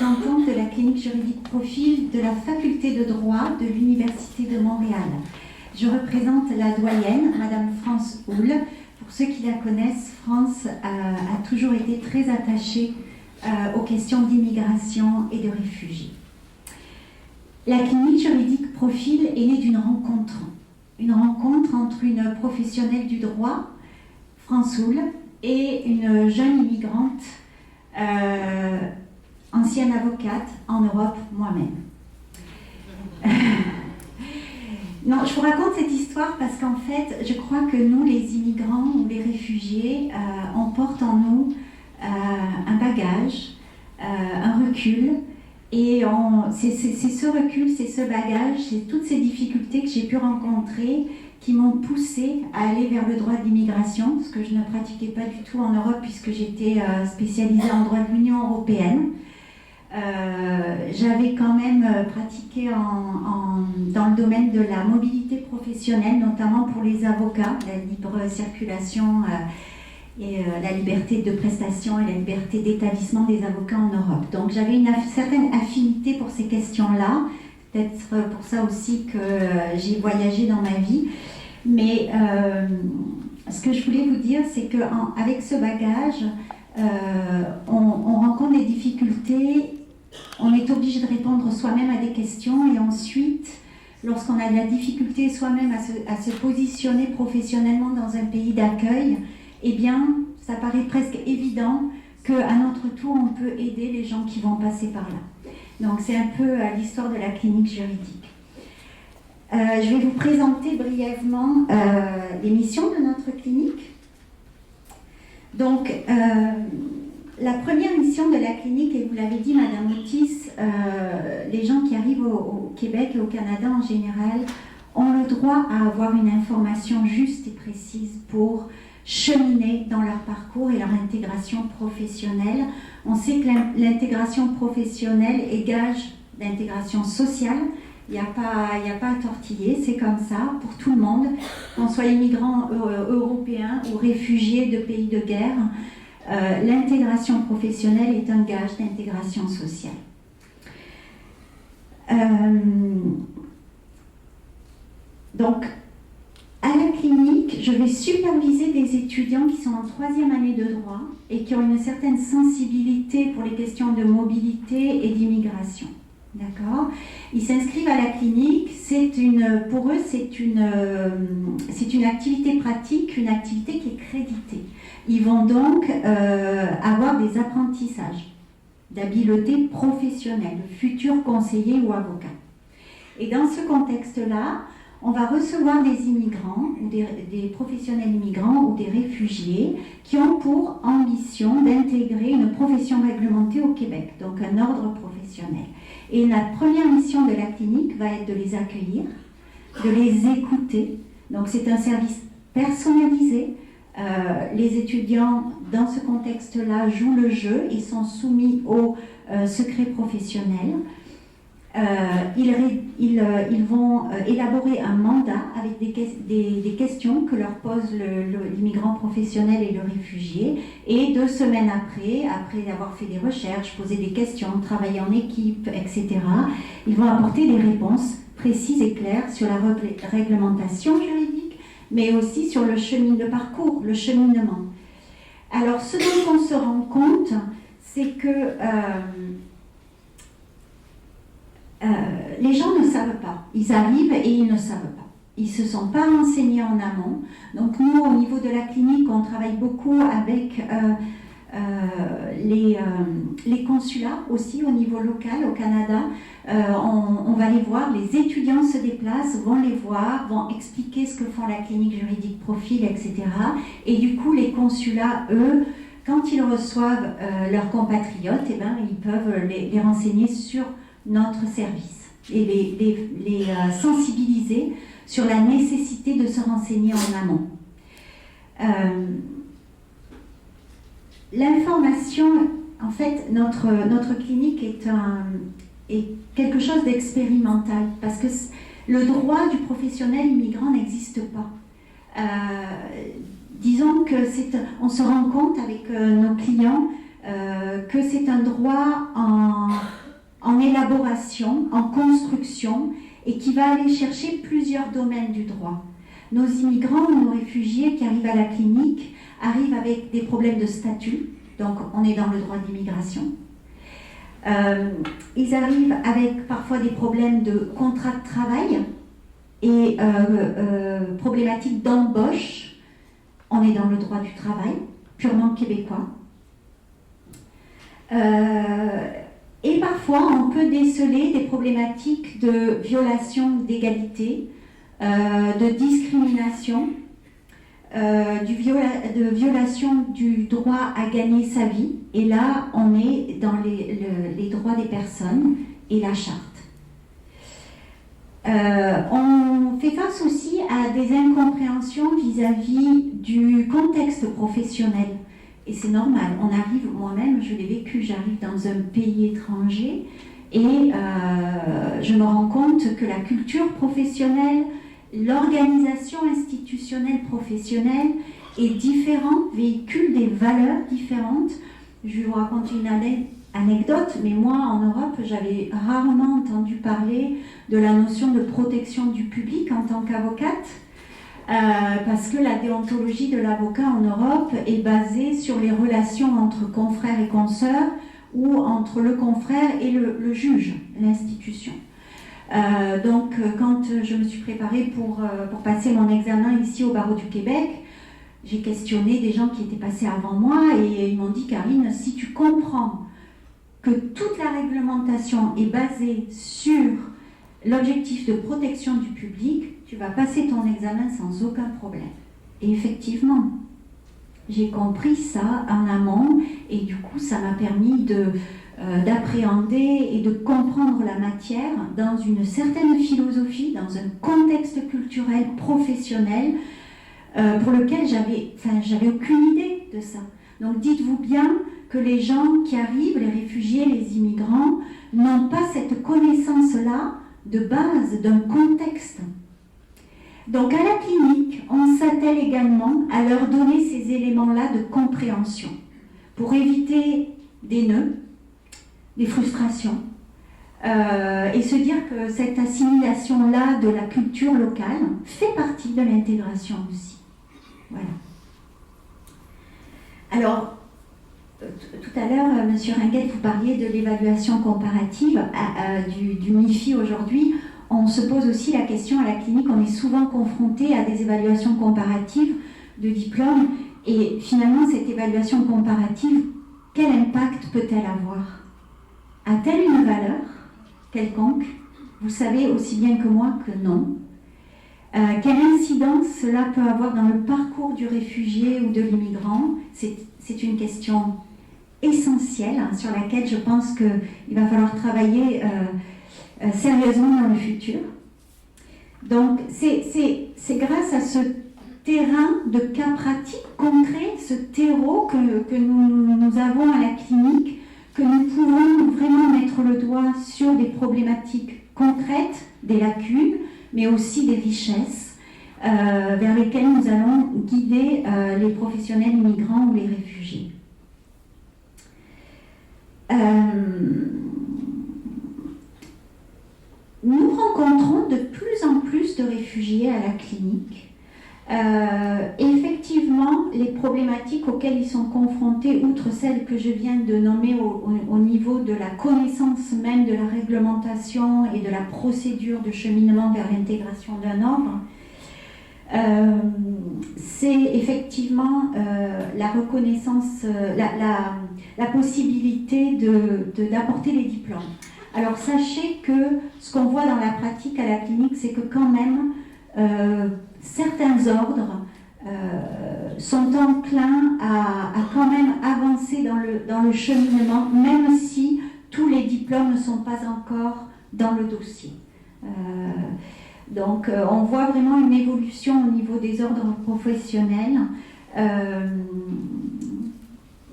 représentante de la clinique juridique Profil de la faculté de droit de l'Université de Montréal. Je représente la doyenne, Madame France Houle. Pour ceux qui la connaissent, France a toujours été très attachée aux questions d'immigration et de réfugiés. La clinique juridique Profil est née d'une rencontre entre une professionnelle du droit, France Houle, et une jeune immigrante, ancienne avocate en Europe, moi-même. Non, je vous raconte cette histoire parce qu'en fait, je crois que nous, les immigrants ou les réfugiés, on porte en nous un bagage, un recul, et c'est ce recul, c'est ce bagage, c'est toutes ces difficultés que j'ai pu rencontrer qui m'ont poussée à aller vers le droit de l'immigration, ce que je ne pratiquais pas du tout en Europe puisque j'étais spécialisée en droit de l'Union européenne. J'avais quand même pratiqué dans le domaine de la mobilité professionnelle, notamment pour les avocats, la libre circulation et la liberté de prestation et la liberté d'établissement des avocats en Europe. Donc j'avais une certaine affinité pour ces questions-là, peut-être pour ça aussi que j'ai voyagé dans ma vie. Mais ce que je voulais vous dire, c'est qu'avec ce bagage, on rencontre des difficultés, on est obligé de répondre soi-même à des questions et ensuite, lorsqu'on a de la difficulté soi-même à se positionner professionnellement dans un pays d'accueil, eh bien, ça paraît presque évident qu'à notre tour, on peut aider les gens qui vont passer par là. Donc, c'est un peu l'histoire de la clinique juridique. Je vais vous présenter brièvement les missions de notre clinique. Donc, la première mission de la clinique, et vous l'avez dit, Madame Otis, les gens qui arrivent au Québec et au Canada en général ont le droit à avoir une information juste et précise pour cheminer dans leur parcours et leur intégration professionnelle. On sait que l'intégration professionnelle est gage d'intégration sociale. Il n'y a pas à tortiller, c'est comme ça pour tout le monde, qu'on soit immigrant européen ou réfugié de pays de guerre. L'intégration professionnelle est un gage d'intégration sociale. Donc, à la clinique, je vais superviser des étudiants qui sont en 3e année de droit et qui ont une certaine sensibilité pour les questions de mobilité et d'immigration. D'accord ? Ils s'inscrivent à la clinique, pour eux c'est une activité pratique, une activité qui est créditée. Ils vont donc avoir des apprentissages d'habileté professionnelle, futurs conseillers ou avocats. Et dans ce contexte-là, on va recevoir des immigrants, ou des professionnels immigrants ou des réfugiés qui ont pour ambition d'intégrer une profession réglementée au Québec, donc un ordre professionnel. Et la première mission de la clinique va être de les accueillir, de les écouter. Donc c'est un service personnalisé. Les étudiants, dans ce contexte-là, jouent le jeu. Ils sont soumis au secret professionnel. Ils vont élaborer un mandat avec des questions que leur pose l'immigrant professionnel et le réfugié. Et 2 semaines après avoir fait des recherches, posé des questions, travaillé en équipe, etc., ils vont apporter des réponses précises et claires sur la réglementation juridique, mais aussi sur le parcours, le cheminement. Alors, ce dont on se rend compte, c'est que les gens ne savent pas. Ils arrivent et ils ne savent pas. Ils ne se sont pas renseignés en amont. Donc nous, au niveau de la clinique, on travaille beaucoup avec les consulats aussi au niveau local, au Canada. On va les voir, les étudiants se déplacent, vont les voir, vont expliquer ce que font la clinique juridique Profil, etc. Et du coup, les consulats, eux, quand ils reçoivent leurs compatriotes, eh ben, ils peuvent les renseigner sur notre service et les sensibiliser sur la nécessité de se renseigner en amont. L'information, en fait, notre clinique est quelque chose d'expérimental parce que le droit du professionnel immigrant n'existe pas. Disons que on se rend compte avec nos clients que c'est un droit en élaboration, en construction, et qui va aller chercher plusieurs domaines du droit. Nos immigrants ou nos réfugiés qui arrivent à la clinique arrivent avec des problèmes de statut, donc on est dans le droit d'immigration. Ils arrivent avec parfois des problèmes de contrat de travail et problématiques d'embauche. On est dans le droit du travail, purement québécois. Et parfois, on peut déceler des problématiques de violation d'égalité, de discrimination, de violation du droit à gagner sa vie. Et là, on est dans les droits des personnes et la charte. On fait face aussi à des incompréhensions vis-à-vis du contexte professionnel. Et c'est normal, on arrive, moi-même, je l'ai vécu, j'arrive dans un pays étranger et je me rends compte que la culture professionnelle, l'organisation institutionnelle professionnelle est différente, véhicule des valeurs différentes. Je vais vous raconter une anecdote, mais moi, en Europe, j'avais rarement entendu parler de la notion de protection du public en tant qu'avocate. Parce que la déontologie de l'avocat en Europe est basée sur les relations entre confrères et consoeurs ou entre le confrère et le juge, l'institution. Donc, quand je me suis préparée pour passer mon examen ici au barreau du Québec, j'ai questionné des gens qui étaient passés avant moi et ils m'ont dit, Karine, si tu comprends que toute la réglementation est basée sur l'objectif de protection du public, tu vas passer ton examen sans aucun problème. Et effectivement, j'ai compris ça en amont et du coup, ça m'a permis d'appréhender et de comprendre la matière dans une certaine philosophie, dans un contexte culturel, professionnel, pour lequel j'avais aucune idée de ça. Donc dites-vous bien que les gens qui arrivent, les réfugiés, les immigrants, n'ont pas cette connaissance-là de base d'un contexte. Donc à la clinique, on s'attelle également à leur donner ces éléments-là de compréhension pour éviter des nœuds, des frustrations et se dire que cette assimilation-là de la culture locale fait partie de l'intégration aussi. Voilà. Alors, tout à l'heure, M. Ringuet, vous parliez de l'évaluation comparative du MIFI aujourd'hui. On se pose aussi la question à la clinique, on est souvent confronté à des évaluations comparatives de diplômes et finalement cette évaluation comparative, quel impact peut-elle avoir? A-t-elle une valeur quelconque? Vous savez aussi bien que moi que non. Quelle incidence cela peut avoir dans le parcours du réfugié ou de l'immigrant? C'est une question essentielle sur laquelle je pense qu'il va falloir travailler sérieusement dans le futur. Donc c'est grâce à ce terrain de cas pratiques concrets, ce terreau que nous avons à la clinique, que nous pouvons vraiment mettre le doigt sur des problématiques concrètes, des lacunes, mais aussi des richesses vers lesquelles nous allons guider les professionnels immigrants ou les réfugiés. Nous rencontrons de plus en plus de réfugiés à la clinique. Effectivement, les problématiques auxquelles ils sont confrontés, outre celles que je viens de nommer au niveau de la connaissance même de la réglementation et de la procédure de cheminement vers l'intégration d'un ordre, c'est effectivement la reconnaissance, la possibilité d'apporter les diplômes. Alors sachez que ce qu'on voit dans la pratique à la clinique, c'est que quand même certains ordres sont enclins à quand même avancer dans le cheminement, même si tous les diplômes ne sont pas encore dans le dossier. Donc on voit vraiment une évolution au niveau des ordres professionnels.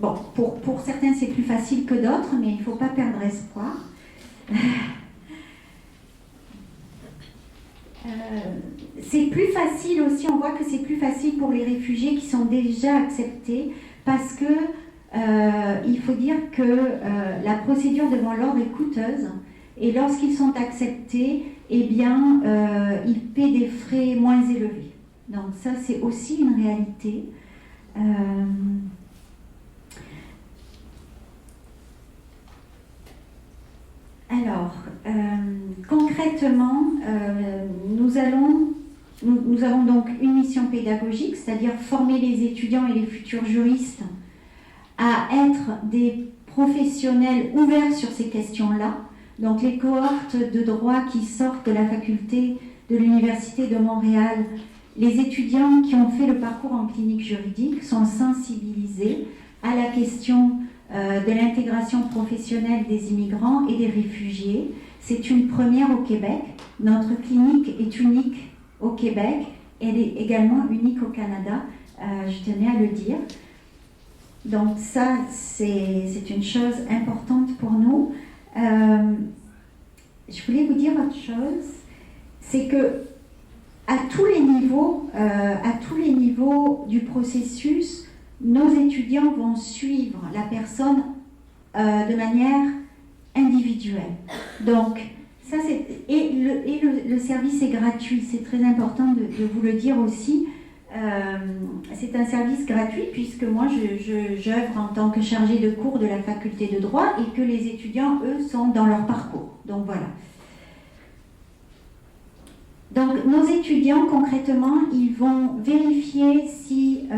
Bon, pour certains c'est plus facile que d'autres, mais il ne faut pas perdre espoir. C'est plus facile aussi, on voit que c'est plus facile pour les réfugiés qui sont déjà acceptés parce que il faut dire que la procédure devant l'ordre est coûteuse et lorsqu'ils sont acceptés, eh bien, ils paient des frais moins élevés. Donc ça, c'est aussi une réalité. Alors, concrètement, nous avons donc une mission pédagogique, c'est-à-dire former les étudiants et les futurs juristes à être des professionnels ouverts sur ces questions-là. Donc les cohortes de droit qui sortent de la faculté de l'Université de Montréal, les étudiants qui ont fait le parcours en clinique juridique sont sensibilisés à la question de l'intégration professionnelle des immigrants et des réfugiés. C'est une première au Québec. Notre clinique est unique au Québec. Elle est également unique au Canada. Je tenais à le dire. Donc ça, c'est une chose importante pour nous. Je voulais vous dire autre chose. C'est que à tous les niveaux du processus, nos étudiants vont suivre la personne de manière individuelle. Donc, ça le service est gratuit, c'est très important de vous le dire aussi. C'est un service gratuit puisque moi j'œuvre en tant que chargée de cours de la faculté de droit et que les étudiants, eux, sont dans leur parcours. Donc voilà. Donc nos étudiants, concrètement, ils vont vérifier si,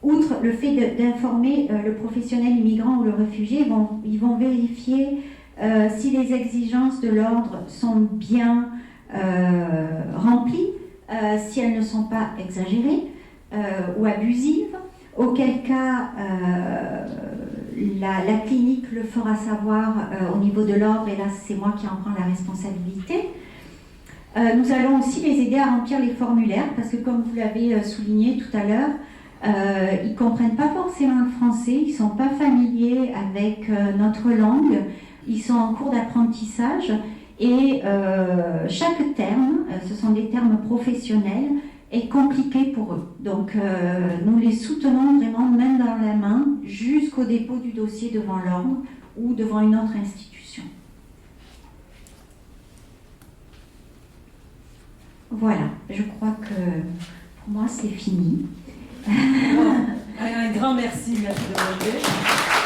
outre le fait d'informer le professionnel immigrant ou le réfugié, ils vont vérifier si les exigences de l'ordre sont bien remplies, si elles ne sont pas exagérées ou abusives, auquel cas la clinique le fera savoir au niveau de l'ordre, et là c'est moi qui en prends la responsabilité. Nous allons aussi les aider à remplir les formulaires, parce que comme vous l'avez souligné tout à l'heure, ils ne comprennent pas forcément le français, ils ne sont pas familiers avec notre langue, ils sont en cours d'apprentissage, et chaque terme, ce sont des termes professionnels, est compliqué pour eux. Donc nous les soutenons vraiment main dans la main jusqu'au dépôt du dossier devant l'ordre ou devant une autre institution. Voilà, je crois que pour moi c'est fini. Un grand merci, Maître de Montaigne.